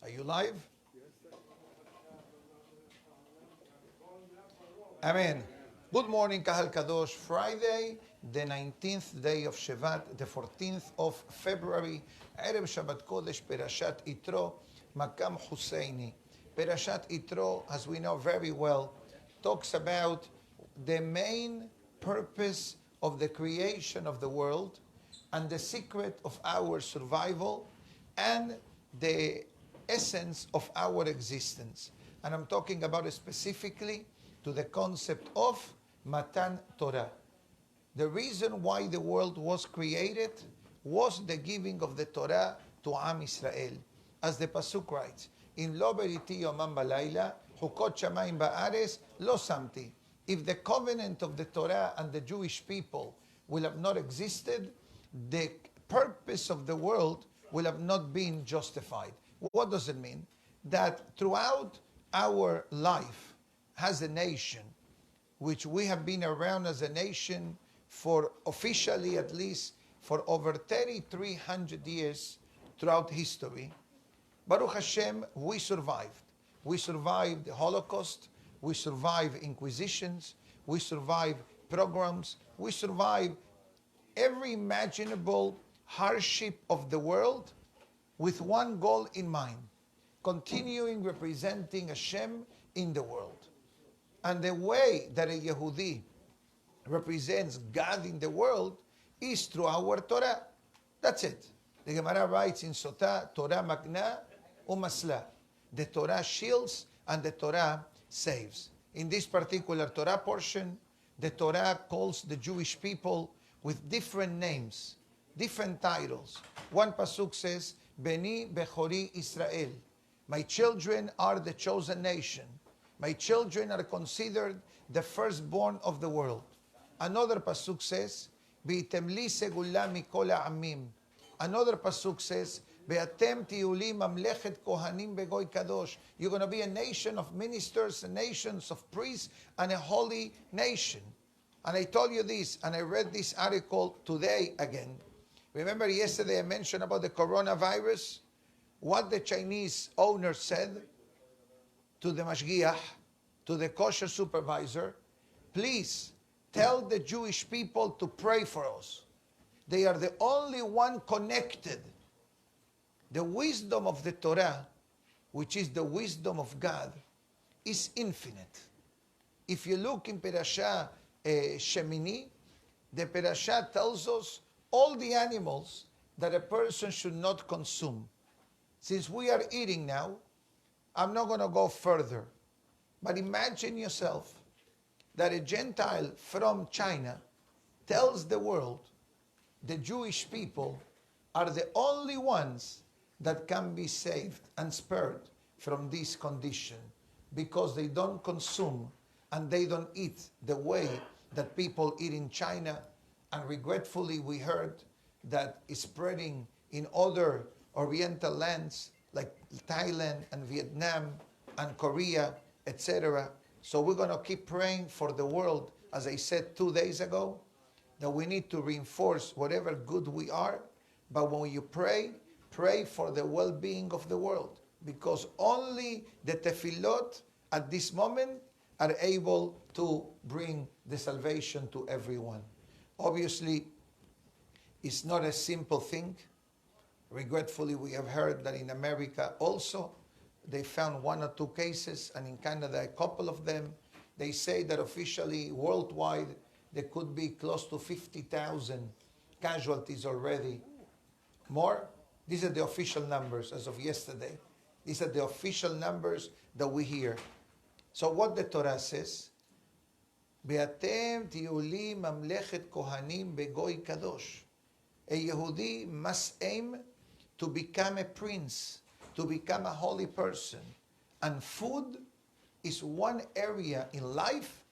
Are you live? Amen. Good morning, Kahal Kadosh. Friday, the 19th day of Shevat, the 14th of February, Erev Shabbat Kodesh, Perashat Yitro, Makam Husseini. Perashat Yitro, as we know very well, talks about the main purpose of the creation of the world and the secret of our survival and the essence of our existence. And I'm talking about specifically to the concept of Matan Torah. The reason why the world was created was the giving of the Torah to Am Israel. As the Pasuk writes, In lo beriti yomam balayla, hukot shamayim ba'ares, lo samti. If the covenant of the Torah and the Jewish people will have not existed, the purpose of the world will have not been justified. What does it mean? That throughout our life as a nation, which we have been around as a nation for officially at least for over 3,300 years throughout history, Baruch Hashem, we survived. We survived the Holocaust, we survived inquisitions, we survived pogroms, we survived every imaginable hardship of the world with one goal in mind, continuing representing Hashem in the world. And the way that a Yehudi represents God in the world is through our Torah. That's it. The Gemara writes in Sotah, Torah Magna Umasla. The Torah shields and the Torah saves. In this particular Torah portion, the Torah calls the Jewish people with different names, different titles. One pasuk says, Beni Bechori Israel. My children are the chosen nation. My children are considered the firstborn of the world. Another pasuk says, B'item li segula mikol ha'amim. Another pasuk says, Be'atem tiyuli mamlechet kohanim begoy kadosh. You're going to be a nation of ministers, a nation of priests, and a holy nation. And I told you this, and I read this article today again. Remember yesterday I mentioned about the coronavirus? What the Chinese owner said to the mashgiach, to the kosher supervisor, please tell the Jewish people to pray for us. They are the only one connected. The wisdom of the Torah, which is the wisdom of God, is infinite. If you look in Perashah Shemini, the Perashah tells us all the animals that a person should not consume. Since we are eating now, I'm not going to go further. But imagine yourself that a Gentile from China tells the world the Jewish people are the only ones that can be saved and spared from this condition because they don't consume and they don't eat the way that people eat in China. And regretfully, we heard that it's spreading in other Oriental lands like Thailand and Vietnam and Korea, etc. So we're going to keep praying for the world, as I said 2 days ago, that we need to reinforce whatever good we are. But when you pray, pray for the well-being of the world, because only the tefillot at this moment are able to bring the salvation to everyone. Obviously, it's not a simple thing. Regretfully, we have heard that in America also, they found 1 or 2 cases, and in Canada, a couple of them. They say that officially, worldwide, there could be close to 50,000 casualties already. More? These are the official numbers as of yesterday. These are the official numbers that we hear. So what the Torah says, Be'atem tiyuli mamlechet kohanim begoy kadosh. A Yehudi must aim to become a prince, to become a holy person. And food is one area in life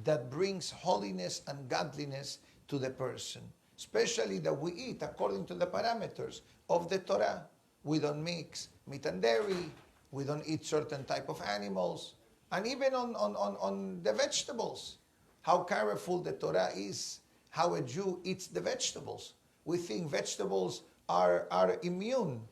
that brings holiness and godliness to the person. Especially that we eat according to the parameters of the Torah. We don't mix meat and dairy. We don't eat certain type of animals. And even on the vegetables. How careful the Torah is, how a Jew eats the vegetables. We think vegetables are immune.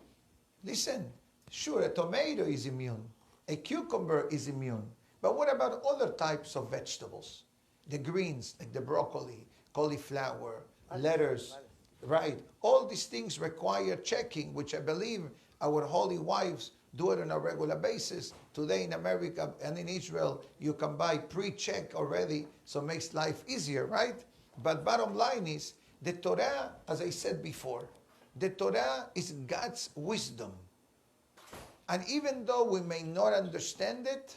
Listen, Sure, a tomato is immune. A cucumber is immune. But what about other types of vegetables? The greens, like the broccoli, cauliflower, lettuce, right? All these things require checking, which I believe our holy wives do it on a regular basis. Today in America and in Israel, you can buy pre-check already, so it makes life easier, right? But bottom line is, the Torah, as I said before, the Torah is God's wisdom. And even though we may not understand it,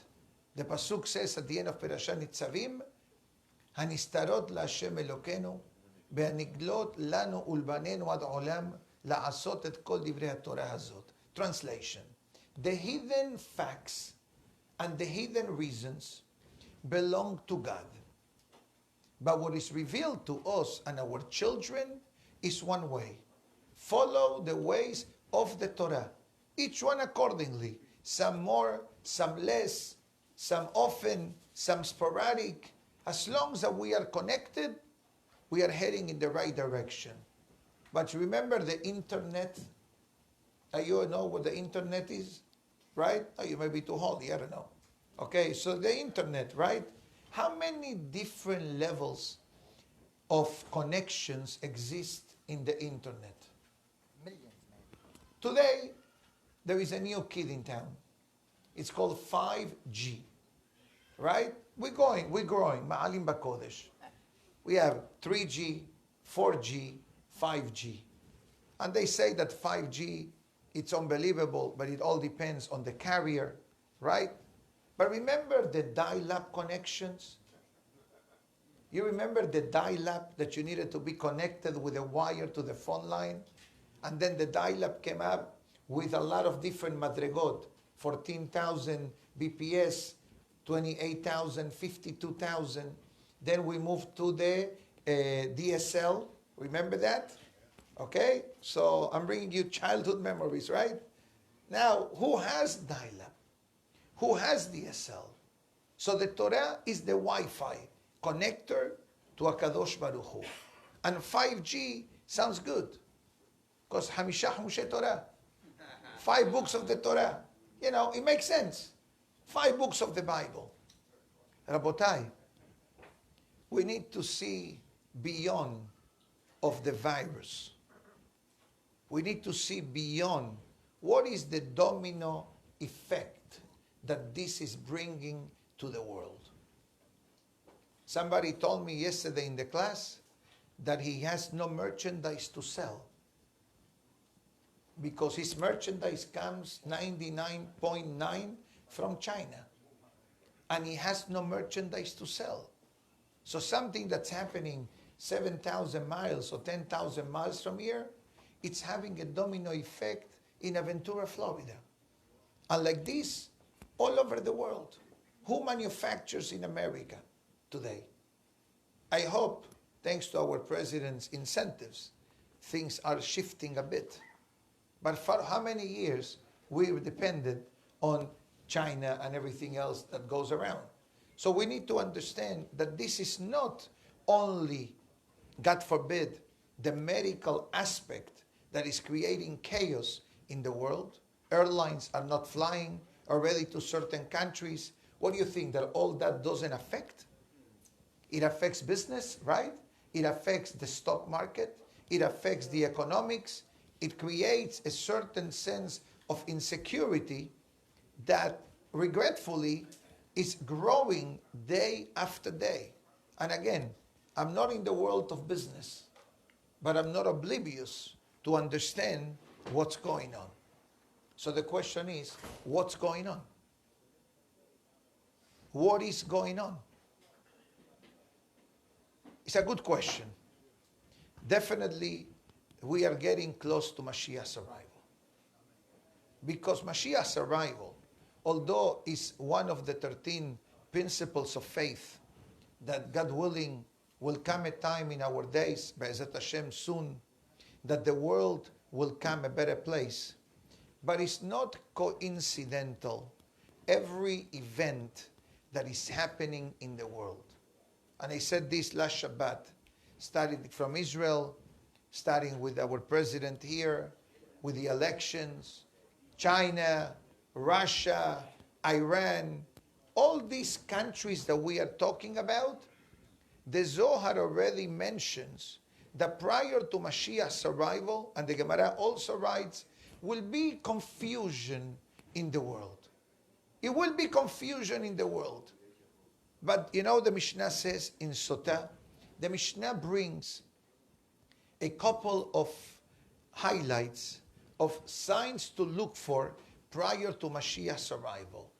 the Pasuk says at the end of Perashat Nitzavim, הנסתרות להשם אלוקינו, והנגלות לנו ולבנינו עד עולם, לעשות את כל דברי התורה הזאת. Translation. The hidden facts and the hidden reasons belong to God. But what is revealed to us and our children is one way. Follow the ways of the Torah. Each one accordingly. Some more, some less, some often, some sporadic. As long as we are connected, we are heading in the right direction. But remember the internet? You know what the internet is? Right? Oh, you may be too holy, I don't know. Okay, so the internet, right? How many different levels of connections exist in the internet? Millions, maybe. Today, there is a new kid in town. It's called 5G, right? We're growing. Ma'alim Bakodesh. We have 3G, 4G, 5G. And they say that 5G, it's unbelievable, but it all depends on the carrier, right? But remember the dial-up connections? You remember the dial-up that you needed to be connected with a wire to the phone line? And then the dial-up came up with a lot of different madregot, 14,000 BPS, 28,000, 52,000. Then we moved to the DSL. Remember that? Okay? So I'm bringing you childhood memories, right? Now, who has dial-up? Who has DSL? So the Torah is the Wi-Fi connector to HaKadosh Baruch Hu. And 5G sounds good. Because Hamishah Mushe Torah. 5 books of the Torah. You know, it makes sense. 5 books of the Bible. Rabotai, we need to see beyond of the virus. We need to see beyond what is the domino effect that this is bringing to the world. Somebody told me yesterday in the class that he has no merchandise to sell because his merchandise comes 99.9 from China. And he has no merchandise to sell. So something that's happening 7,000 miles or 10,000 miles from here, it's having a domino effect in Aventura, Florida. And like this, all over the world. Who manufactures in America today? I hope, thanks to our president's incentives, things are shifting a bit. But for how many years we've depended on China and everything else that goes around? So we need to understand that this is not only, God forbid, the medical aspect that is creating chaos in the world. Airlines are not flying already to certain countries. What do you think, that all that doesn't affect? It affects business, right? It affects the stock market. It affects the economics. It creates a certain sense of insecurity that, regretfully, is growing day after day. And again, I'm not in the world of business, but I'm not oblivious to understand what's going on. So the question is, what's going on? What is going on? It's a good question. Definitely, we are getting close to Mashiach's arrival. Because Mashiach's arrival, although is one of the 13 principles of faith, that God willing will come a time in our days, Be'ezat Hashem soon, that the world will come a better place. But it's not coincidental, every event that is happening in the world. And I said this last Shabbat, starting from Israel, starting with our president here, with the elections, China, Russia, Iran, all these countries that we are talking about, the Zohar already mentions that prior to Mashiach's arrival, and the Gemara also writes, will be confusion in the world. It will be confusion in the world. But you know, the Mishnah says in Sotah, the Mishnah brings a couple of highlights of signs to look for prior to Mashiach's arrival.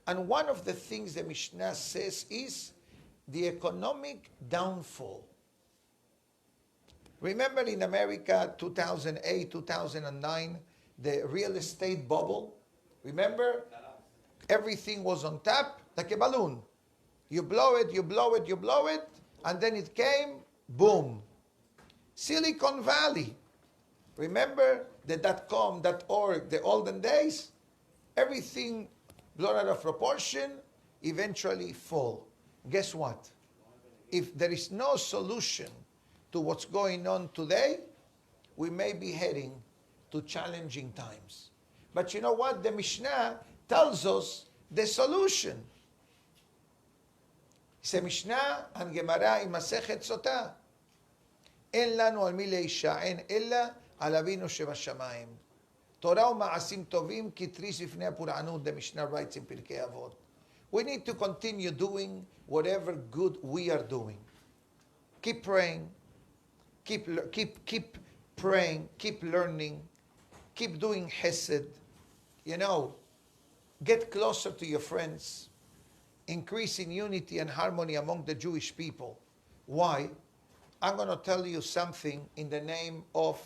And one of the things the Mishnah says is the economic downfall. Remember in America, 2008, 2009, the real estate bubble? Remember? Everything was on tap like a balloon. You blow it, you blow it, you blow it, and then it came, boom. Silicon Valley. Remember the .com, .org, the olden days? Everything blown out of proportion, eventually fall. Guess what? If there is no solution to what's going on today, we may be heading to challenging times. But you know what? The Mishnah tells us the solution. It's a Mishnah and Gemara in Masechet Sotah. En lanu al mi leisha'en ella al Avinu shebashamayim. Torah u'ma'asim tovim ki tris ifnei ha'pur'anut, the Mishnah writes in Pirkei Avot. We need to continue doing whatever good we are doing. Keep praying, keep praying, keep learning, keep doing chesed. You know, get closer to your friends. Increase in unity and harmony among the Jewish people. Why? I'm going to tell you something in the name of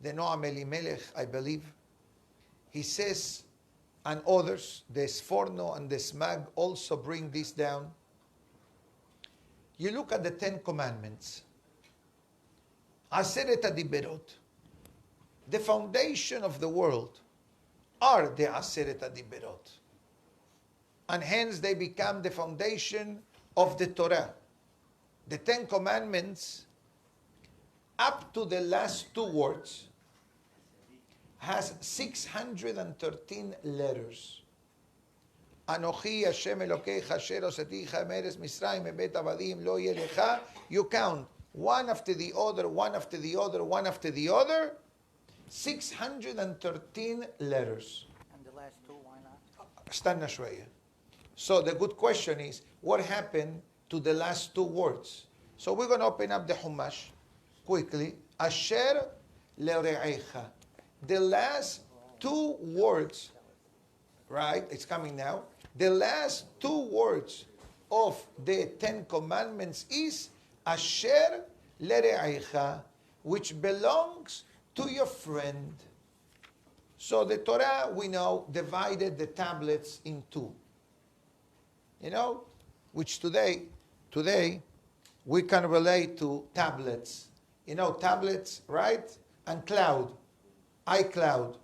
the Noam Elimelech, I believe. He says, and others, the Sforno and the Smag also bring this down. You look at the 10 Commandments. Aseret HaDiberot. The foundation of the world are the Aseret HaDiberot. And hence they become the foundation of the Torah. The 10 Commandments, up to the last two words, has 613 letters. Anochi Hashem Elokecha asher hoseticha me'eretz Mitzrayim me'beit avadim lo yeh lecha. You count one after the other, one after the other, one after the other. 613 letters. And the last two, why not? Stanna shweya. So the good question is, what happened to the last two words? So we're going to open up the Chumash quickly. Asher le're'echa. The last two words, right? It's coming now. The last two words of the 10 Commandments is Asher le're'echa, which belongs to your friend. So the Torah, we know, divided the tablets in two. You know, which today we can relate to tablets. You know, tablets, right? And cloud, iCloud.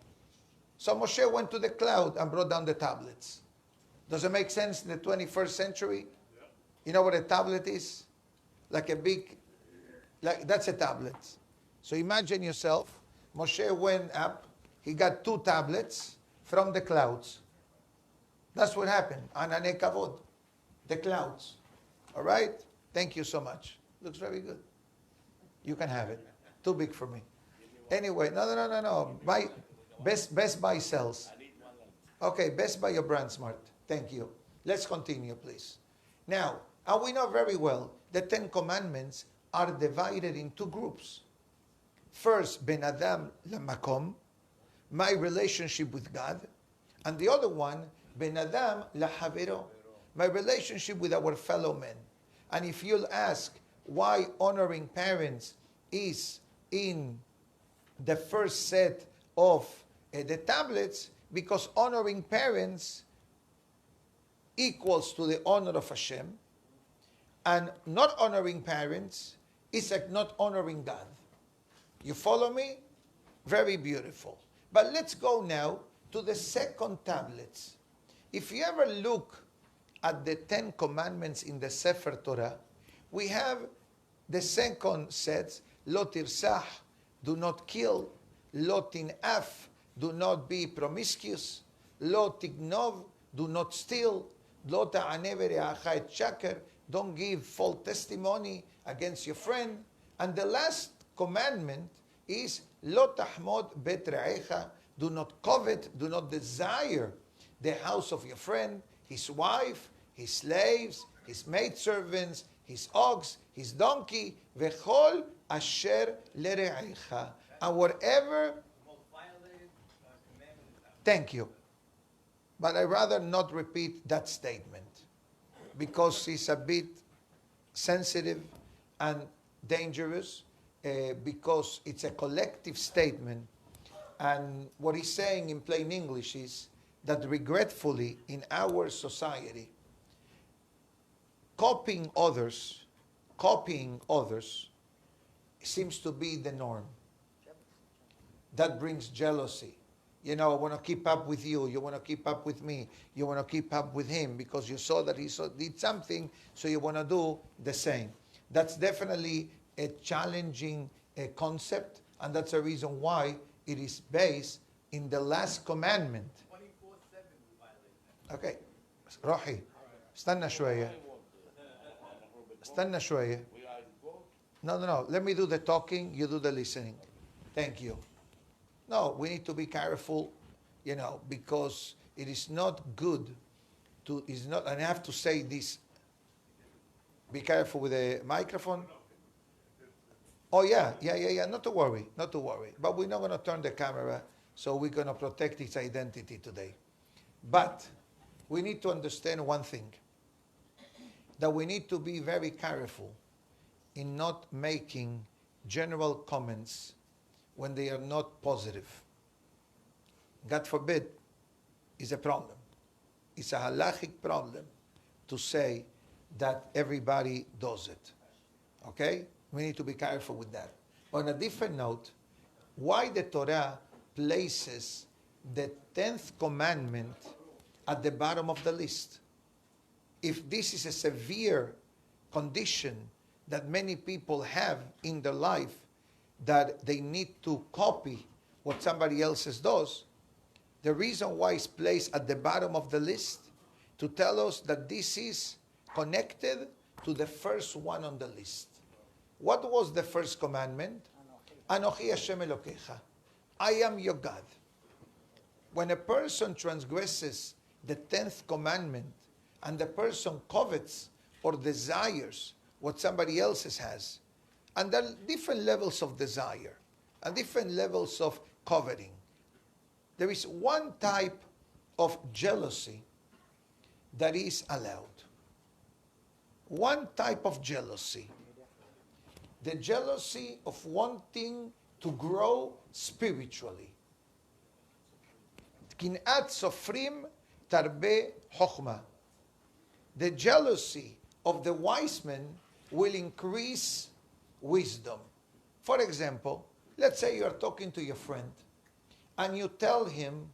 So Moshe went to the cloud and brought down the tablets. Does it make sense in the 21st century? Yeah. You know what a tablet is? Like a big, like that's a tablet. So imagine yourself, Moshe went up, he got two tablets from the clouds. That's what happened. Anane kavod, the clouds. All right? Thank you so much. Looks very good. You can have it. Too big for me. Anyway, no. Buy, Best Buy sells. Okay, Best Buy your brand smart. Thank you. Let's continue, please. Now, and we know very well the 10 Commandments are divided in two groups. First, Ben Adam Lamakom, my relationship with God, and the other one, Ben Adam Lahavero, my relationship with our fellow men. And if you'll ask why honoring parents is in the first set of the tablets, because honoring parents equals to the honor of Hashem, and not honoring parents is like not honoring God. You follow me? Very beautiful. But let's go now to the second tablets. If you ever look at the 10 Commandments in the Sefer Torah, we have the second set, Lo tirsach, do not kill, Lo tin'af, do not be promiscuous, lo tignov, do not steal, lo ta'aneh ve're'acha et shaker, don't give false testimony against your friend. And the last commandment is lo tahmod bet re'echa, do not covet, do not desire the house of your friend, his wife, his slaves, his maidservants, his ox, his donkey, vechol asher lere'echa. And whatever. Thank you. But I'd rather not repeat that statement because it's a bit sensitive and dangerous because it's a collective statement. And what he's saying in plain English is that regretfully in our society, copying others seems to be the norm. That brings jealousy. You know, I want to keep up with you. You want to keep up with me. You want to keep up with him because you saw that he did something, so you want to do the same. That's definitely a challenging concept, and that's a reason why it is based in the last commandment. 24/7 Okay. روحي استنى شوية. No. Let me do the talking, you do the listening. Thank you. No, we need to be careful, you know, because it is not good and I have to say this. Be careful with the microphone. Oh, yeah. Not to worry. But we're not going to turn the camera, so we're going to protect its identity today. But we need to understand one thing, that we need to be very careful in not making general comments when they are not positive. God forbid, is a problem. It's a halachic problem to say that everybody does it. Okay? We need to be careful with that. On a different note, why the Torah places the 10th commandment at the bottom of the list? If this is a severe condition that many people have in their life, that they need to copy what somebody else does, the reason why it's placed at the bottom of the list, to tell us that this is connected to the first one on the list. What was the first commandment? Anochi Hashem Elokecha. I am your God. When a person transgresses the 10th commandment and the person covets or desires what somebody else has, and there are different levels of desire and different levels of coveting. There is one type of jealousy that is allowed. One type of jealousy. The jealousy of wanting to grow spiritually. Kin'at sofrim tarbe chokhmah. The jealousy of the wise man will increase wisdom. For example, let's say you're talking to your friend and you tell him,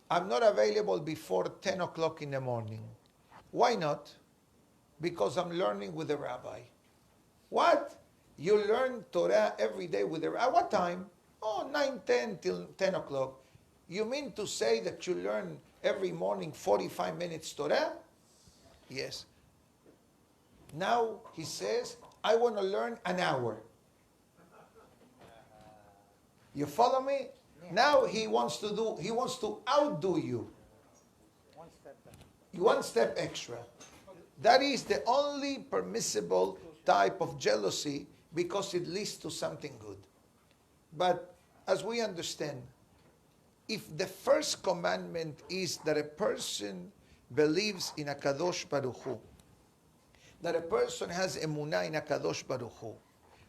I'm not available before 10 o'clock in the morning. Why not? Because I'm learning with the rabbi. What? You learn Torah every day with the rabbi? At what time? Oh, 9:10 till 10 o'clock. You mean to say that you learn every morning 45 minutes Torah? Yes. Now he says, I want to learn an hour. You follow me? Yeah. Now he wants to outdo you. One step extra. That is the only permissible type of jealousy because it leads to something good. But as we understand, if the first commandment is that a person believes in a Kadosh Baruch Hu, that a person has emunah in a Kadosh Baruch Hu,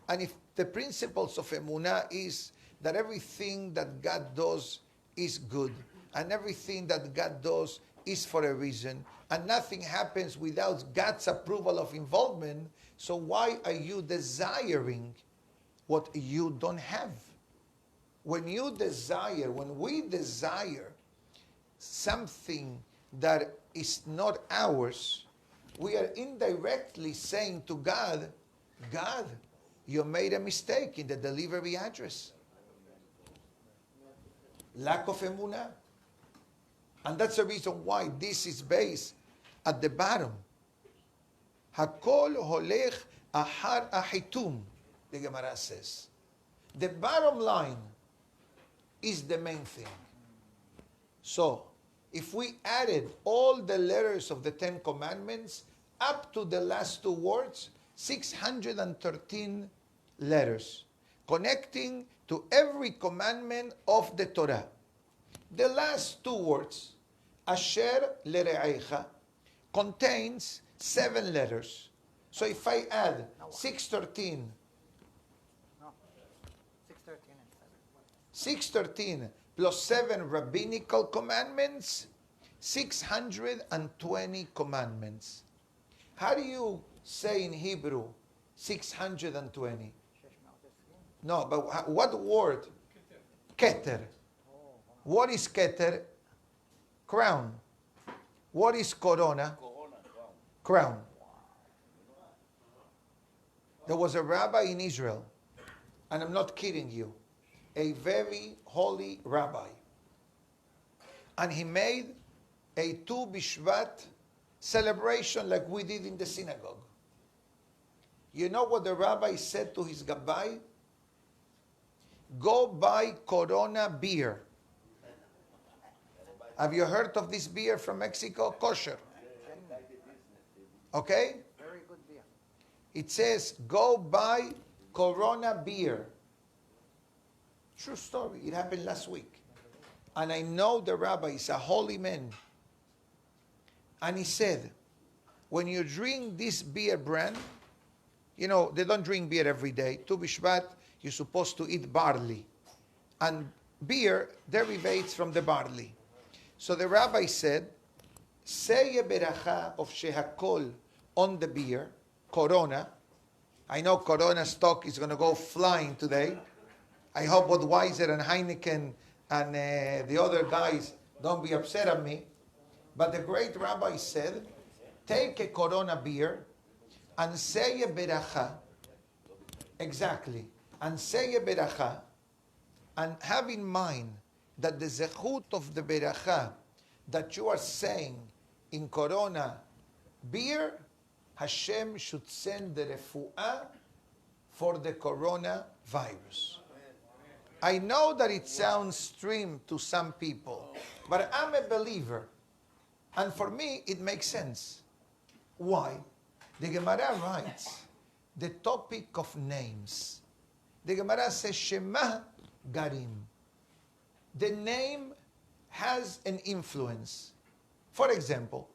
and if the principles of emunah is that everything that God does is good, and everything that God does is for a reason, and nothing happens without God's approval of involvement, so why are you desiring what you don't have? When we desire something that is not ours, we are indirectly saying to God, God, you made a mistake in the delivery address. Lack of emunah. And that's the reason why this is based at the bottom. Hakol holech ahar ahitum, the Gemara says. The bottom line is the main thing. So, if we added all the letters of the 10 commandments up to the last two words, 613 letters, connecting to every commandment of the Torah. The last two words, Asher lere'echa, contains 7 letters. So if I add 613, No. 613 and 613 plus 7 rabbinical commandments, 620 commandments. How do you say in Hebrew 620? No, but what word? Keter. What is keter? Crown. What is corona? Crown. There was a rabbi in Israel, and I'm not kidding you, a very holy rabbi. And he made a Tu B'Shvat celebration like we did in the synagogue. You know what the rabbi said to his gabbai? Go buy Corona beer. Have you heard of this beer from Mexico? Kosher. Okay? very good beer. It says, go buy Corona beer. True story. It happened last week. And I know the rabbi is a holy man. And he said, when you drink this beer brand, you know, they don't drink beer every day. Tu B'Shvat, you're supposed to eat barley. And beer derivates from the barley. So the rabbi said, say a beracha of shehakol on the beer, Corona. I know Corona stock is going to go flying today. I hope Budweiser and Heineken and the other guys don't be upset at me. But the great rabbi said, take a Corona beer and say a beracha. Exactly. And say a beracha. And have in mind that the zechut of the beracha that you are saying in Corona beer, Hashem should send the refuah for the coronavirus. I know that it sounds extreme to some people, but I'm a believer. And for me, it makes sense. Why? The Gemara writes the topic of names. The Gemara says, Shema Garim. The name has an influence. For example,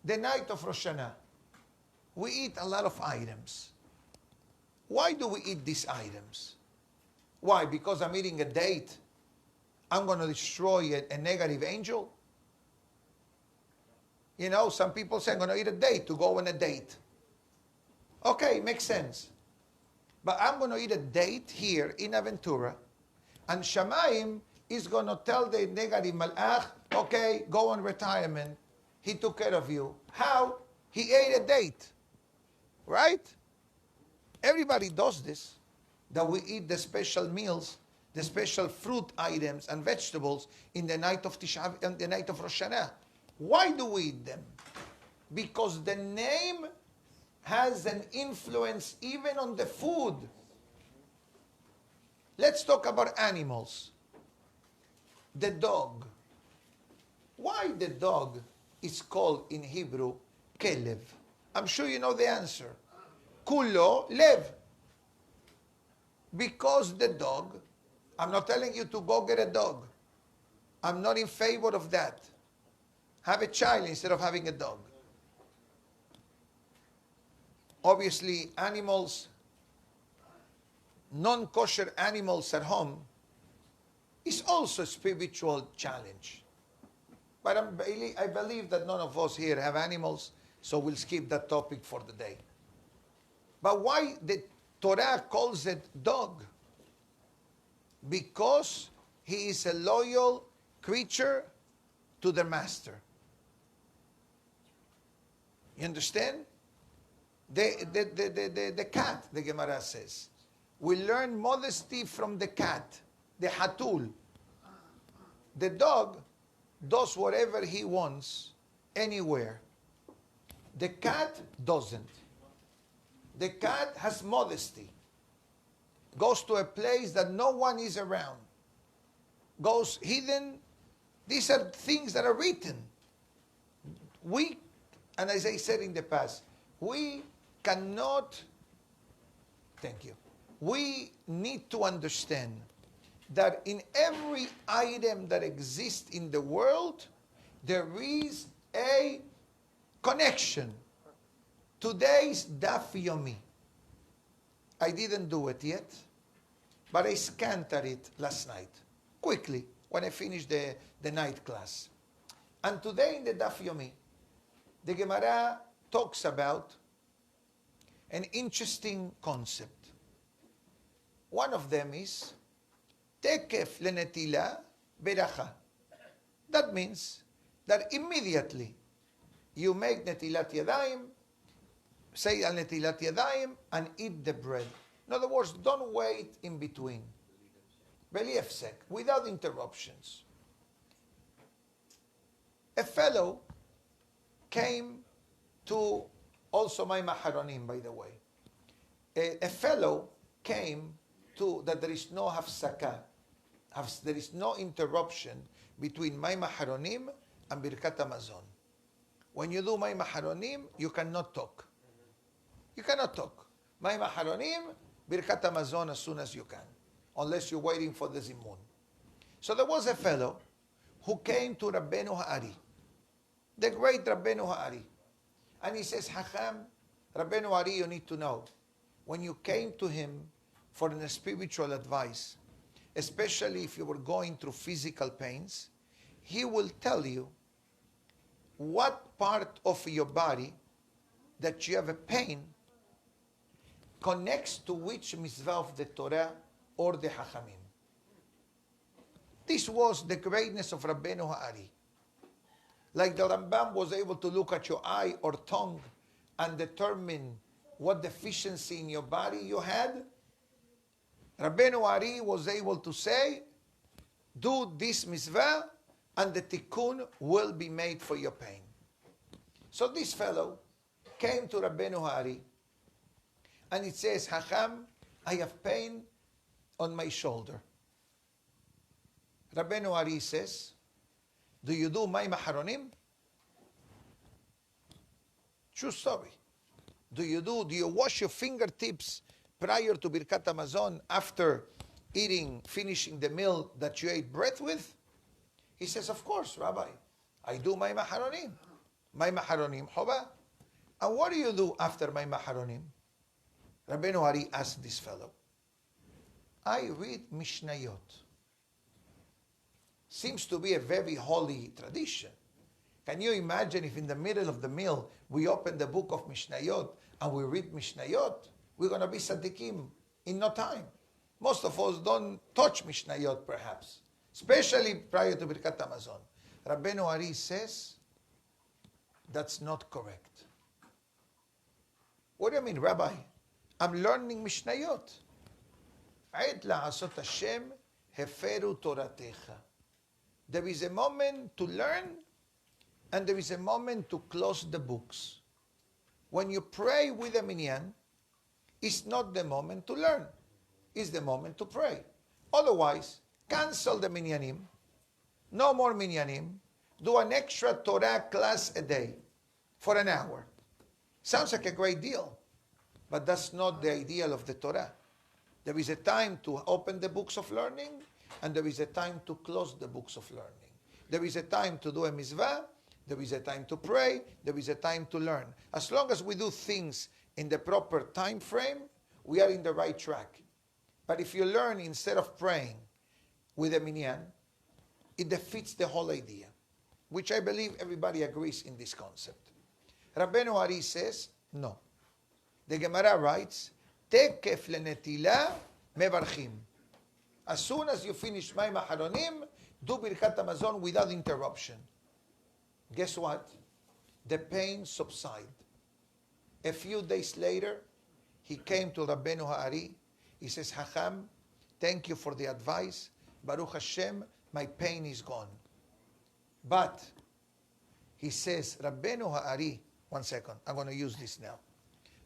the night of Rosh Hashanah, we eat a lot of items. Why do we eat these items? Why? Because I'm eating a date. I'm going to destroy a negative angel. You know, some people say, I'm going to eat a date to go on a date. Okay, makes sense. But I'm going to eat a date here in Aventura, and Shamayim is going to tell the negative malach, okay, go on retirement. He took care of you. How? He ate a date. Right? Everybody does this. That we eat the special meals, the special fruit items and vegetables in the night of Tisha B'Av and the night of Rosh Hashanah. Why do we eat them? Because the name has an influence even on the food. Let's talk about animals. The dog. Why the dog is called in Hebrew kelev? I'm sure you know the answer. Kulo lev. Because the dog, I'm not telling you to go get a dog. I'm not in favor of that. Have a child instead of having a dog. Obviously, animals, non-kosher animals at home, is also a spiritual challenge. But I believe that none of us here have animals, so we'll skip that topic for the day. But why the Torah calls it dog? Because he is a loyal creature to the master. You understand? The cat, the Gemara says. We learn modesty from the cat, the hatul. The dog does whatever he wants anywhere. The cat doesn't. The cat has modesty. Goes to a place that no one is around. Goes hidden. These are things that are written. We, and as I said in the past, we cannot, thank you, we need to understand that in every item that exists in the world, there is a connection. Today's Daf Yomi. I didn't do it yet, but I scanned at it last night, quickly, when I finished the night class. And today in the Daf Yomi, the Gemara talks about an interesting concept. One of them is tekef lenetila beracha. That means that immediately you make netilat yadayim, say al netilat yadayim, and eat the bread. In other words, don't wait in between. Beli hefsek, without interruptions. A fellow came to, also my maharonim, by the way. A fellow came to that there is no hafsaka, there is no interruption between my maharonim and birkat hamazon. When you do my maharonim, you cannot talk. You cannot talk. My maharonim, birkat hamazon as soon as you can, unless you're waiting for the zimun. So there was a fellow who came to Rabbeinu Ha'ari, the great Rabbeinu Ha'ari. And he says, Hacham, Rabbeinu Ha'ari, you need to know, when you came to him for an spiritual advice, especially if you were going through physical pains, he will tell you what part of your body that you have a pain connects to which mitzvah of the Torah or the Hachamim. This was the greatness of Rabbeinu Ha'ari. Like the Rambam was able to look at your eye or tongue and determine what deficiency in your body you had, Rabbeinu Ha'ari was able to say, do this mitzvah and the tikkun will be made for your pain. So this fellow came to Rabbeinu Ha'ari and it says, Hacham, I have pain on my shoulder. Rabbeinu Ha'ari says, do you do my maharonim? True story. Do you wash your fingertips prior to birkat hamazon after finishing the meal that you ate bread with? He says, of course, Rabbi. I do my maharonim. My maharonim choba. And what do you do after my maharonim? Rabbeinu Ha'ari asked this fellow. I read Mishnayot. Seems to be a very holy tradition. Can you imagine if in the middle of the meal we open the book of Mishnayot and we read Mishnayot? We're going to be tzaddikim in no time. Most of us don't touch Mishnayot perhaps, especially prior to Birkat Hamazon. Rabbeinu Ha'ari says, that's not correct. What do you mean, Rabbi? I'm learning Mishnayot. Ait la'asot Hashem heferu toratecha. There is a moment to learn and there is a moment to close the books. When you pray with a minyan, it's not the moment to learn. It's the moment to pray. Otherwise, cancel the minyanim. No more minyanim. Do an extra Torah class a day for an hour. Sounds like a great deal, but that's not the ideal of the Torah. There is a time to open the books of learning, and there is a time to close the books of learning. There is a time to do a mitzvah, there is a time to pray, there is a time to learn. As long as we do things in the proper time frame, we are in the right track. But if you learn instead of praying with a minyan, it defeats the whole idea, which I believe everybody agrees in this concept. Rabbeinu Ha'ari says, no. The Gemara writes, tekef lenetila mevarchim. As soon as you finish my maharonim, do birkat hamazon without interruption. Guess what? The pain subsided. A few days later, he came to Rabbeinu Ha'ari. He says, Hacham, thank you for the advice. Baruch Hashem, my pain is gone. But he says, Rabbeinu Ha'ari, one second, I'm going to use this now.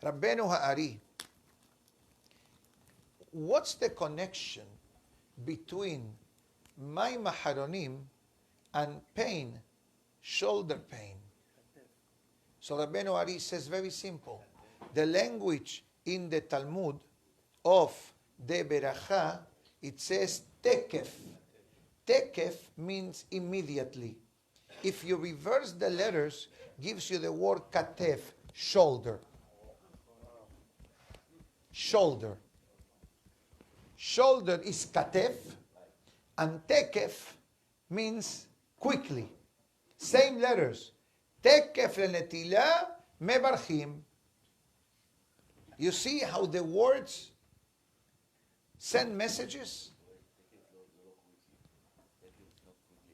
Rabbeinu Ha'ari, what's the connection between my maharonim and pain, shoulder pain? So Rabbeinu Ha'ari says very simple. The language in the Talmud of the Beracha, it says tekef. Tekef means immediately. If you reverse the letters, gives you the word katef, shoulder. Shoulder. Shoulder is katef, and tekef means quickly. Same letters. Tekef lenetila mebarchim. You see how the words send messages?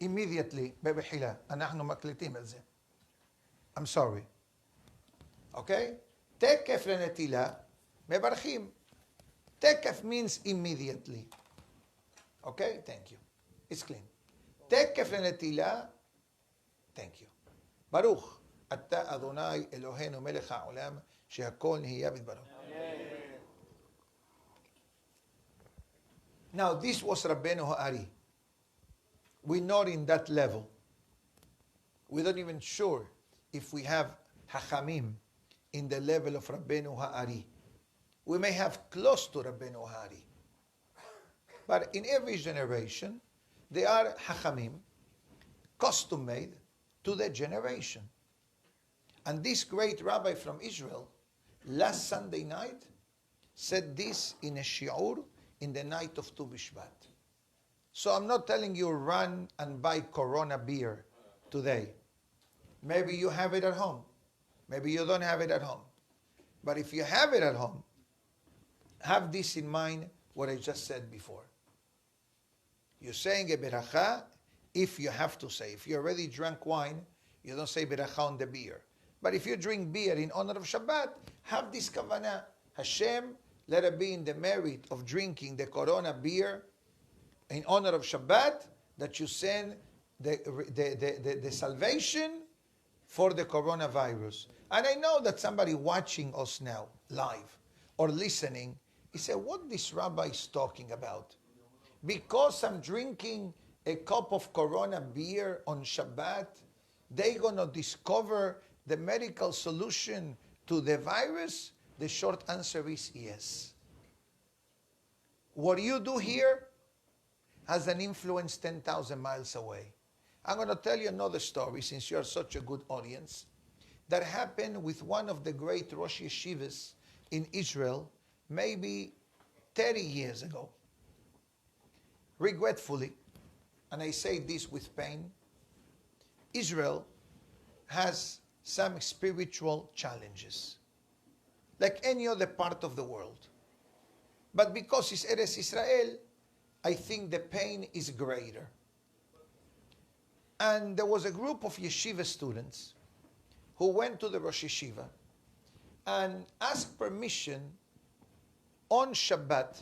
Immediately, בבחילה, אנחנו מקליטים את זה. I'm sorry. Okay? תקף לנטילה, מברכים. תקף means immediately. Okay? Thank you. It's clean. תקף לנטילה, thank you. ברוך, אתה אדוני אלוהינו מלך העולם, שהכל נהיה בדברו. Now, this was Rabbeinu Ha'ari. We're not in that level. We're not even sure if we have Hachamim in the level of Rabbeinu Ha'ari. We may have close to Rabbeinu Ha'ari. But in every generation, there are Hachamim, custom-made to the generation. And this great rabbi from Israel, last Sunday night, said this in a shiur in the night of Tu B'Shvat. So I'm not telling you run and buy Corona beer today. Maybe you have it at home. Maybe you don't have it at home. But if you have it at home, have this in mind, what I just said before. You're saying a beracha if you have to say. If you already drank wine, you don't say beracha on the beer. But if you drink beer in honor of Shabbat, have this kavanah. Hashem, let it be in the merit of drinking the Corona beer in honor of Shabbat, that you send the salvation for the coronavirus. And I know that somebody watching us now, live, or listening, he said, what this rabbi is talking about? Because I'm drinking a cup of Corona beer on Shabbat, they're going to discover the medical solution to the virus? The short answer is yes. What you do here has an influence 10,000 miles away. I'm going to tell you another story, since you're such a good audience, that happened with one of the great Rosh Yeshivas in Israel, maybe 30 years ago. Regretfully, and I say this with pain, Israel has some spiritual challenges, like any other part of the world. But because it's Eretz Israel, I think the pain is greater. And there was a group of yeshiva students who went to the Rosh Yeshiva and asked permission on Shabbat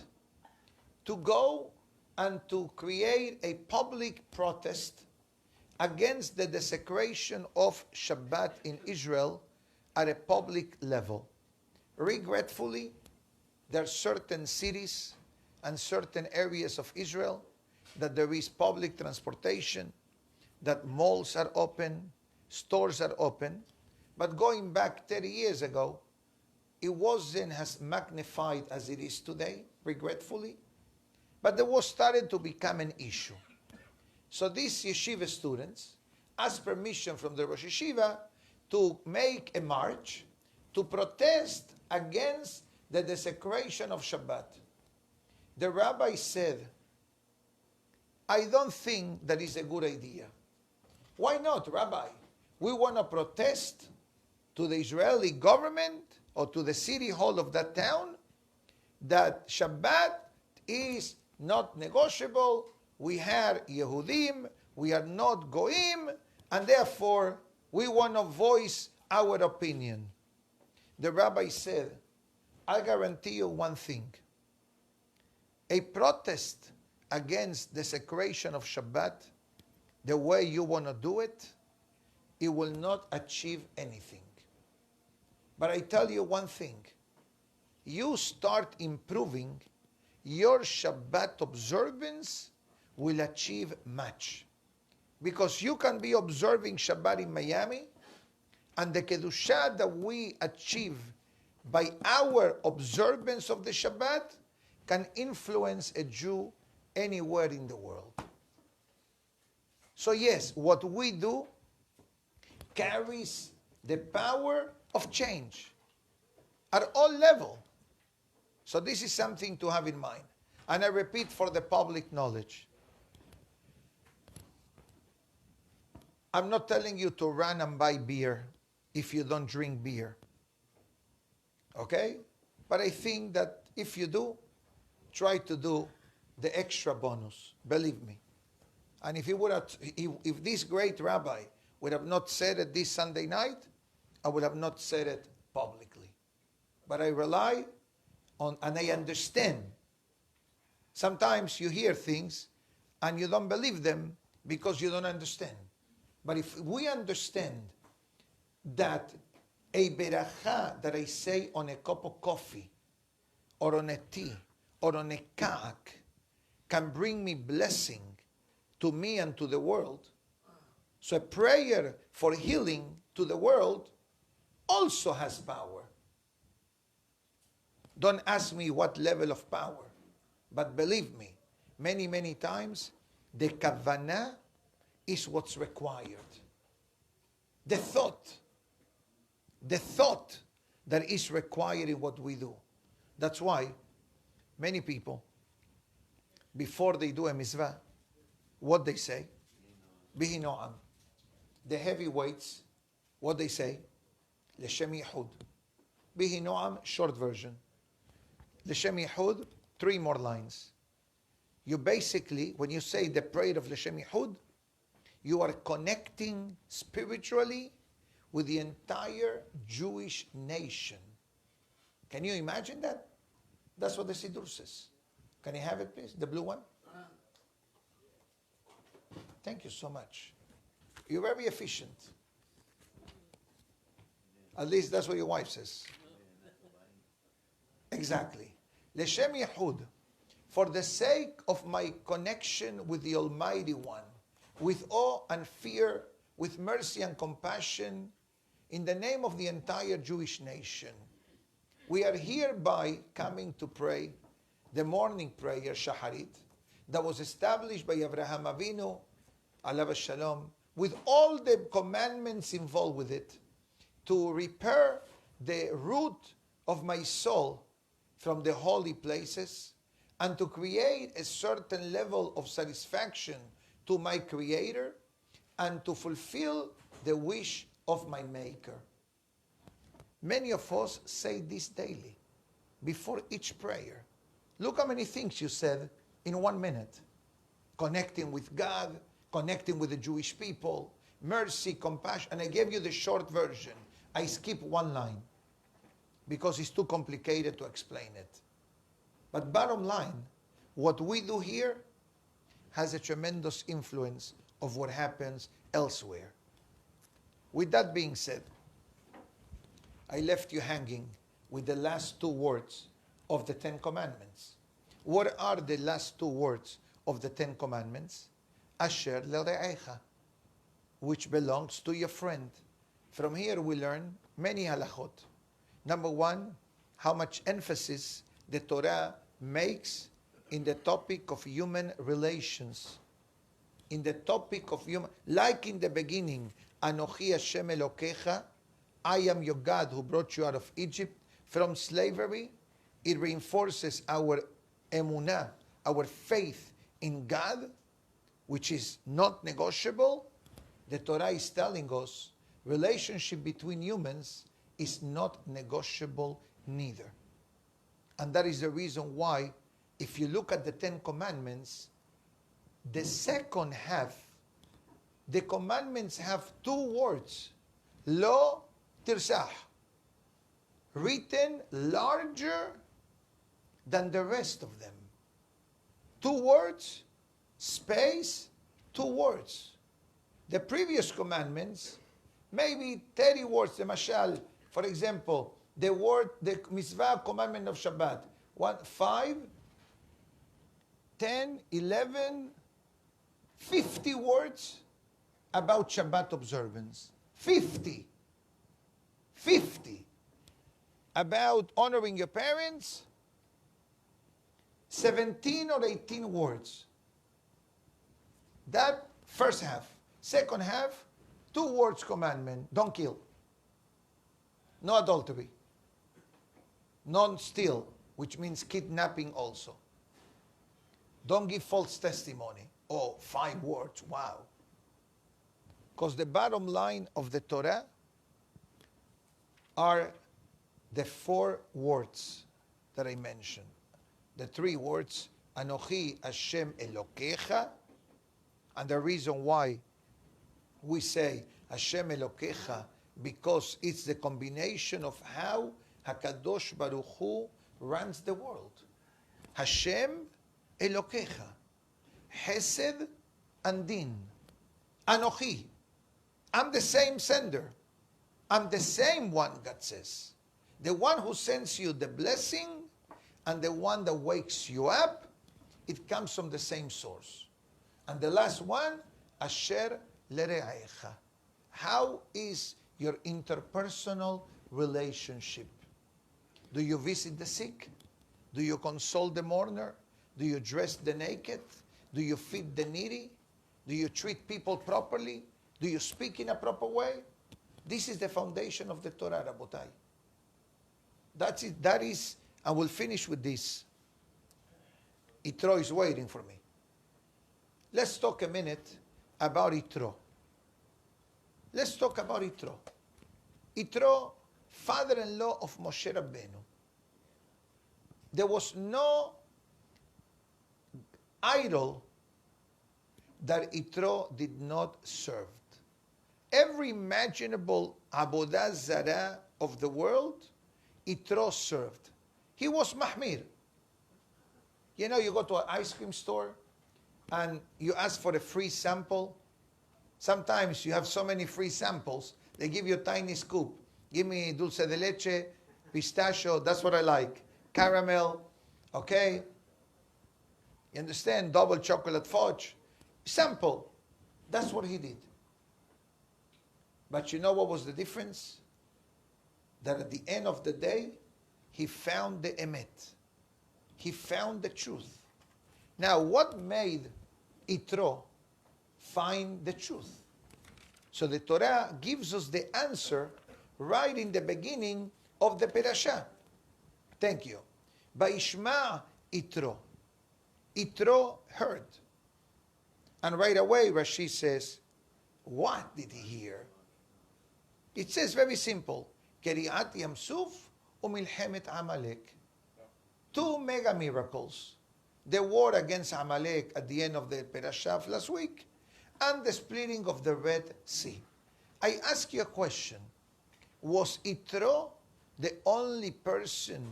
to go and to create a public protest against the desecration of Shabbat in Israel at a public level. Regretfully, there are certain cities and certain areas of Israel that there is public transportation, that malls are open, stores are open. But going back 30 years ago, it wasn't as magnified as it is today, regretfully. But there was starting to become an issue. So these yeshiva students asked permission from the Rosh Yeshiva to make a march to protest against the desecration of Shabbat. The rabbi said, I don't think that is a good idea. Why not, Rabbi? We want to protest to the Israeli government or to the city hall of that town that Shabbat is not negotiable. We are Yehudim, we are not Goim, and therefore we want to voice our opinion. The rabbi said, I guarantee you one thing. A protest against the desecration of Shabbat the way you want to do it, it will not achieve anything. But I tell you one thing, you start improving, your Shabbat observance will achieve much. Because you can be observing Shabbat in Miami, and the Kedushah that we achieve by our observance of the Shabbat can influence a Jew anywhere in the world. So yes, what we do carries the power of change at all levels. So this is something to have in mind. And I repeat for the public knowledge. I'm not telling you to run and buy beer if you don't drink beer. Okay? But I think that if you do, try to do the extra bonus. Believe me. And if if this great rabbi would have not said it this Sunday night, I would have not said it publicly. But I rely on, and I understand. Sometimes you hear things and you don't believe them because you don't understand. But if we understand that a beracha that I say on a cup of coffee or on a tea or on a ka'ak can bring me blessing to me and to the world, so a prayer for healing to the world also has power. Don't ask me what level of power, but believe me, many, many times, the kavanah is what's required. The thought that is required in what we do. That's why many people, before they do a mitzvah, what they say? Bihi no'am. The heavyweights, what they say? L'shem yihud. Bihi no'am, short version. L'shem yihud, 3 more lines. You basically, when you say the prayer of L'shem yihud, you are connecting spiritually with the entire Jewish nation. Can you imagine that? That's what the Siddur says. Can I have it, please? The blue one? Thank you so much. You're very efficient. At least that's what your wife says. Exactly. L'shem yihud. For the sake of my connection with the Almighty One, with awe and fear, with mercy and compassion, in the name of the entire Jewish nation, we are hereby coming to pray the morning prayer, Shaharit, that was established by Avraham Avinu, alav shalom, with all the commandments involved with it, to repair the root of my soul from the holy places, and to create a certain level of satisfaction to my Creator, and to fulfill the wish of my Maker. Many of us say this daily, before each prayer. Look how many things you said in 1 minute. Connecting with God, connecting with the Jewish people, mercy, compassion. And I gave you the short version. I skip 1 line because it's too complicated to explain it. But bottom line, what we do here has a tremendous influence of what happens elsewhere. With that being said, I left you hanging with the last 2 words of the 10 Commandments. What are the last 2 words of the 10 Commandments? Asher le're'echa, which belongs to your friend. From here we learn many halachot. Number 1, how much emphasis the Torah makes in the topic of human relations. In the topic of human, like in the beginning, Anochi Hashem Elokecha, I am your God who brought you out of Egypt from slavery. It reinforces our emunah, our faith in God, which is not negotiable. The Torah is telling us relationship between humans is not negotiable neither. And that is the reason why, if you look at the 10 Commandments, the second half, the commandments have 2 words. Lo tirsah. Written larger than the rest of them. 2 words, space, 2 words. The previous commandments, maybe 30 words, the mashal, for example, the mitzvah commandment of Shabbat, 5, 10, 11, 50 words about Shabbat observance. 50. About honoring your parents, 17 or 18 words. That first half. Second half, 2 words commandment. Don't kill. No adultery. Don't steal, which means kidnapping also. Don't give false testimony. Oh, 5 words. Wow. Because the bottom line of the Torah are the 4 words that I mentioned. The 3 words, Anochi Hashem Elokecha, and the reason why we say Hashem Elokecha, because it's the combination of how HaKadosh Baruch Hu runs the world. Hashem Elokecha, Hesed and Din. Anochi, I'm the same sender. I'm the same one, God says. The one who sends you the blessing and the one that wakes you up, it comes from the same source. And the last one, Asher Lere'echa. How is your interpersonal relationship? Do you visit the sick? Do you console the mourner? Do you dress the naked? Do you feed the needy? Do you treat people properly? Do you speak in a proper way? This is the foundation of the Torah, Rabotai. That's it. That is, I will finish with this. Yitro is waiting for me. Let's talk a minute about Yitro. Let's talk about Yitro. Yitro, father-in-law of Moshe Rabbeinu. There was no idol that Yitro did not serve. Every imaginable Avodah Zarah of the world, Yitro served. He was Mahmir. You know, you go to an ice cream store and you ask for a free sample. Sometimes you have so many free samples, they give you a tiny scoop. Give me dulce de leche, pistachio, that's what I like. Caramel, okay? You understand? Double chocolate fudge. Sample. That's what he did. But you know what was the difference? That at the end of the day, he found the emet. He found the truth. Now, what made Yitro find the truth? So the Torah gives us the answer right in the beginning of the parasha. Thank you. Vayishma Yitro. Yitro heard. And right away, Rashi says, what did he hear? It says very simple. Keriat Yamsuf u'milchemet Amalek. 2 mega miracles. The war against Amalek at the end of the parasha of last week, and the splitting of the Red Sea. I ask you a question. Was Yitro the only person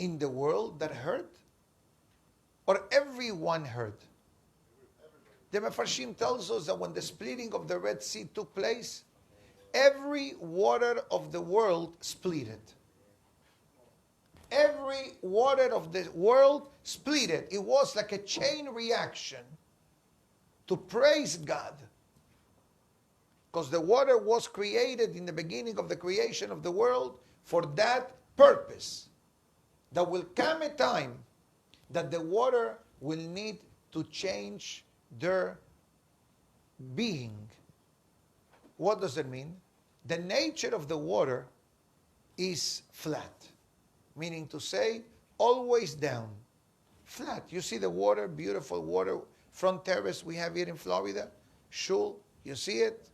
in the world that heard? Or everyone heard? The Mefarshim tells us that when the splitting of the Red Sea took place, every water of the world splitted. Every water of the world splitted. It was like a chain reaction to praise God. Because the water was created in the beginning of the creation of the world for that purpose. There will come a time that the water will need to change their being. What does it mean? The nature of the water is flat, meaning to say always down, flat. You see the water, beautiful water, front terrace we have here in Florida, shul, you see it?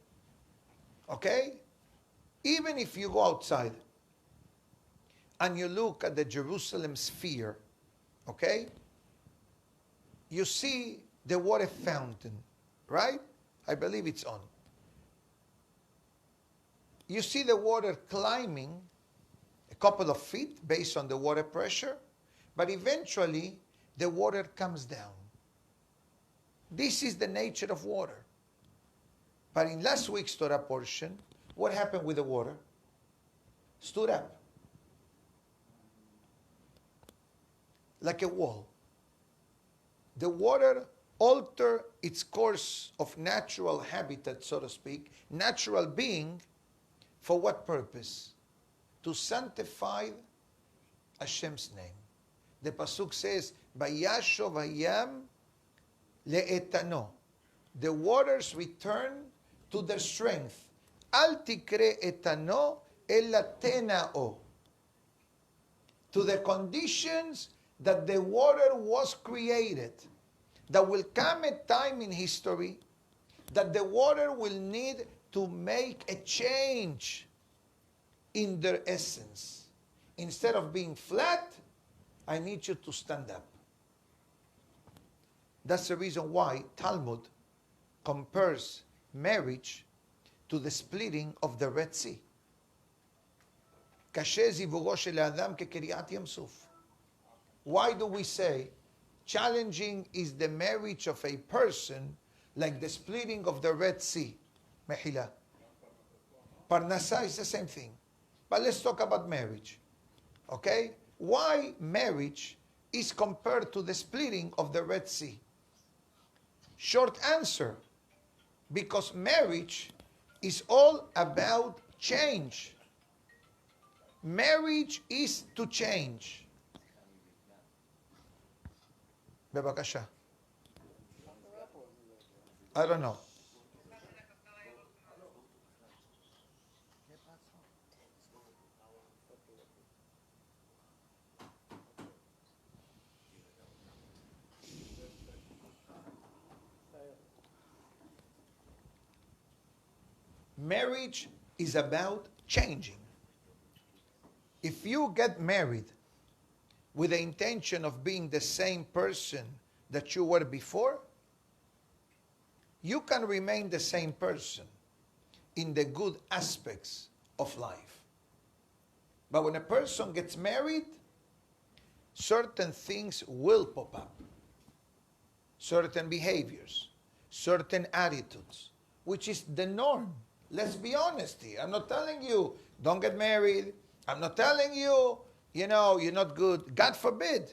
Okay? Even if you go outside and you look at the Jerusalem sphere, okay? You see the water fountain, right? I believe it's on. You see the water climbing a couple of feet based on the water pressure, but eventually the water comes down. This is the nature of water. But in last week's Torah portion, what happened with the water? Stood up. Like a wall. The water altered its course of natural habitat, so to speak, natural being, for what purpose? To sanctify Hashem's name. The Pasuk says, Vayashov hayam le'etano. The waters return to their strength. Al tikre etano ella tenao. To the conditions that the water was created. There will come a time in history that the water will need to make a change in their essence. Instead of being flat, I need you to stand up. That's the reason why Talmud compares marriage to the splitting of the Red Sea. קשה זיווגו של האדם כקריעת ים סוף. Why do we say challenging is the marriage of a person like the splitting of the Red Sea? Mehila. Parnasa is the same thing. But let's talk about marriage. Okay? Why marriage is compared to the splitting of the Red Sea? Short answer. Because marriage is all about change. Marriage is to change. Bebakasha. I don't know. Marriage is about changing. If you get married with the intention of being the same person that you were before, you can remain the same person in the good aspects of life. But when a person gets married, certain things will pop up. Certain behaviors, certain attitudes, which is the norm. Let's be honest here. I'm not telling you, don't get married. I'm not telling you, you're not good. God forbid.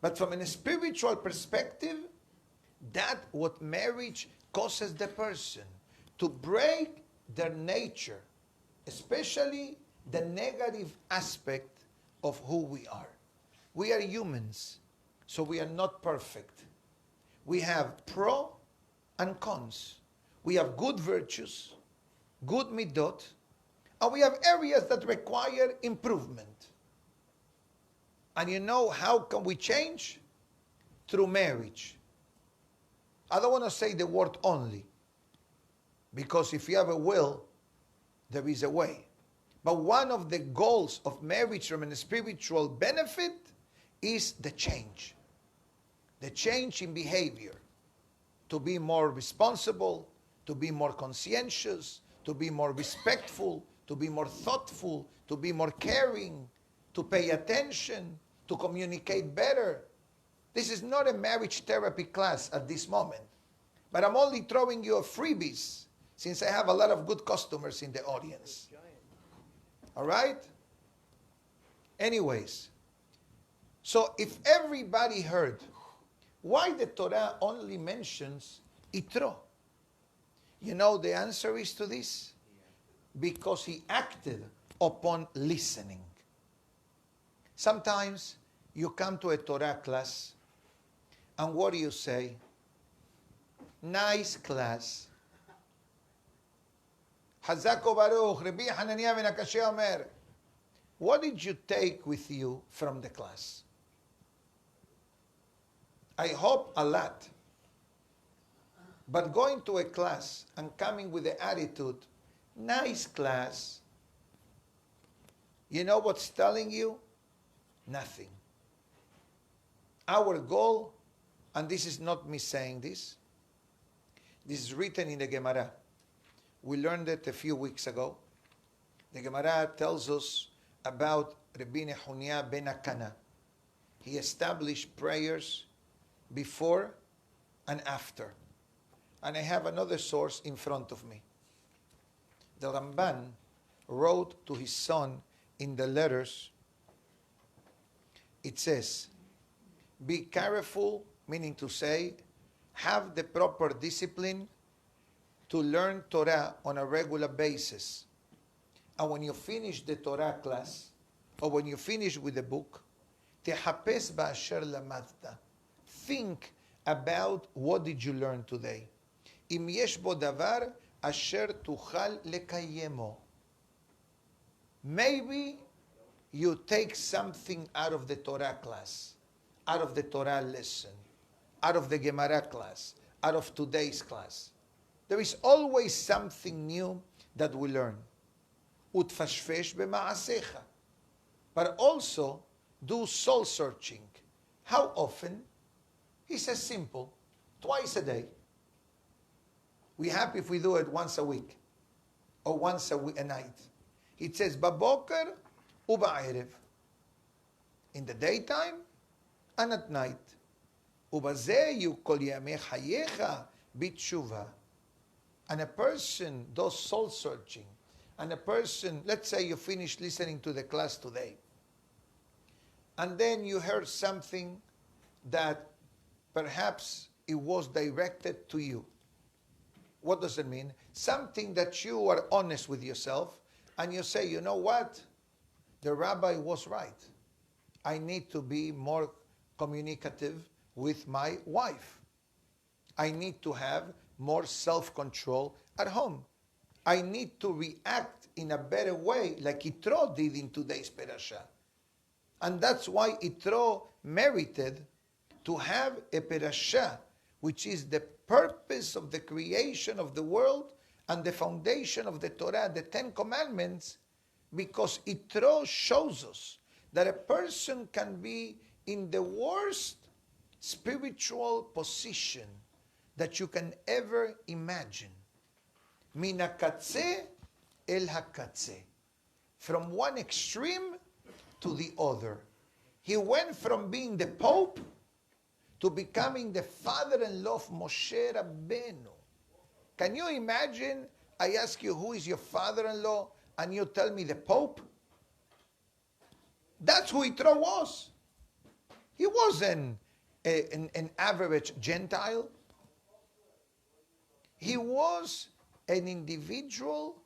But from a spiritual perspective, that's what marriage causes the person to break their nature, especially the negative aspect of who we are. We are humans, so we are not perfect. We have pro and cons. We have good virtues, good midot, and we have areas that require improvement. And you know how can we change? Through marriage. I don't want to say the word only, because if you have a will, there is a way. But one of the goals of marriage from a spiritual benefit is the change. The change in behavior. To be more responsible, to be more conscientious, to be more respectful, to be more thoughtful, to be more caring, to pay attention, to communicate better. This is not a marriage therapy class at this moment. But I'm only throwing you a freebies since I have a lot of good customers in the audience. All right? Anyways, so if everybody heard why the Torah only mentions Itro, you know the answer is to this? Because he acted upon listening. Sometimes you come to a Torah class, and what do you say? Nice class. Hazako Baruch, Rabbi Hananiah ben Akashia Omer. What did you take with you from the class? I hope a lot. But going to a class and coming with the attitude, nice class, you know what's telling you? Nothing. Our goal, and this is not me saying this is written in the Gemara. We learned it a few weeks ago. The Gemara tells us about Rabbi Nehunia ben Akana. He established prayers before and after. And I have another source in front of me. The Ramban wrote to his son in the letters, it says, be careful, meaning to say, have the proper discipline to learn Torah on a regular basis. And when you finish the Torah class, or when you finish with the book, תחפש באשר למדת. Think about what did you learn today. אם יש בו דבר אשר תוכל לקיימו. Maybe you take something out of the Torah class, out of the Torah lesson, out of the Gemara class, out of today's class. There is always something new that we learn. ותפשפש במעשיך. But also, do soul searching. How often? He says simple, twice a day. We're happy if we do it once a week or once a night. It says, בבוקר ובערב. In the daytime and at night. ובזה יהיו כל ימי חייך בתשובה. And a person does soul searching. And a person, let's say you finished listening to the class today. And then you heard something that perhaps it was directed to you. What does it mean? Something that you are honest with yourself and you say, you know what? The rabbi was right. I need to be more communicative with my wife. I need to have more self-control at home. I need to react in a better way like Yitro did in today's parasha. And that's why Yitro merited to have a parasha, which is the purpose of the creation of the world and the foundation of the Torah, the Ten Commandments, because Yitro shows us that a person can be in the worst spiritual position that you can ever imagine. Min hakatze el hakatze. From one extreme to the other. He went from being the Pope to becoming the father-in-law of Moshe Rabbeinu. Can you imagine? I ask you, who is your father-in-law? And you tell me the Pope? That's who Yitro was. He wasn't an average Gentile. He was an individual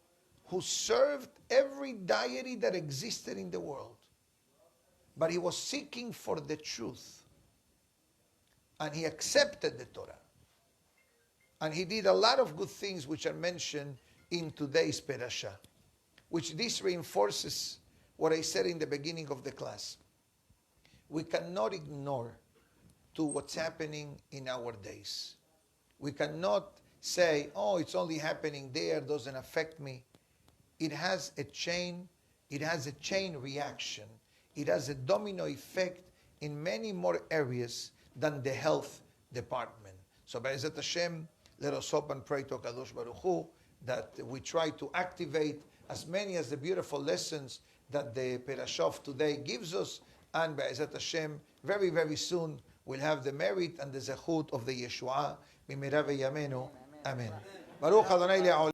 who served every deity that existed in the world. But he was seeking for the truth. And he accepted the Torah. And he did a lot of good things which are mentioned in today's parasha, which this reinforces what I said in the beginning of the class. We cannot ignore to what's happening in our days. We cannot say, oh, it's only happening there, doesn't affect me. It has a chain reaction. It has a domino effect in many more areas than the health department. So Be'ezat Hashem, let us hope and pray to Kadosh Baruch Hu that we try to activate as many as the beautiful lessons that the parasha of today gives us, and Be'ezat Hashem, very, very soon we'll have the merit and the zechut of the Yeshua. B'mira v'yamenu. Amen. Baruch Adonai le'olam.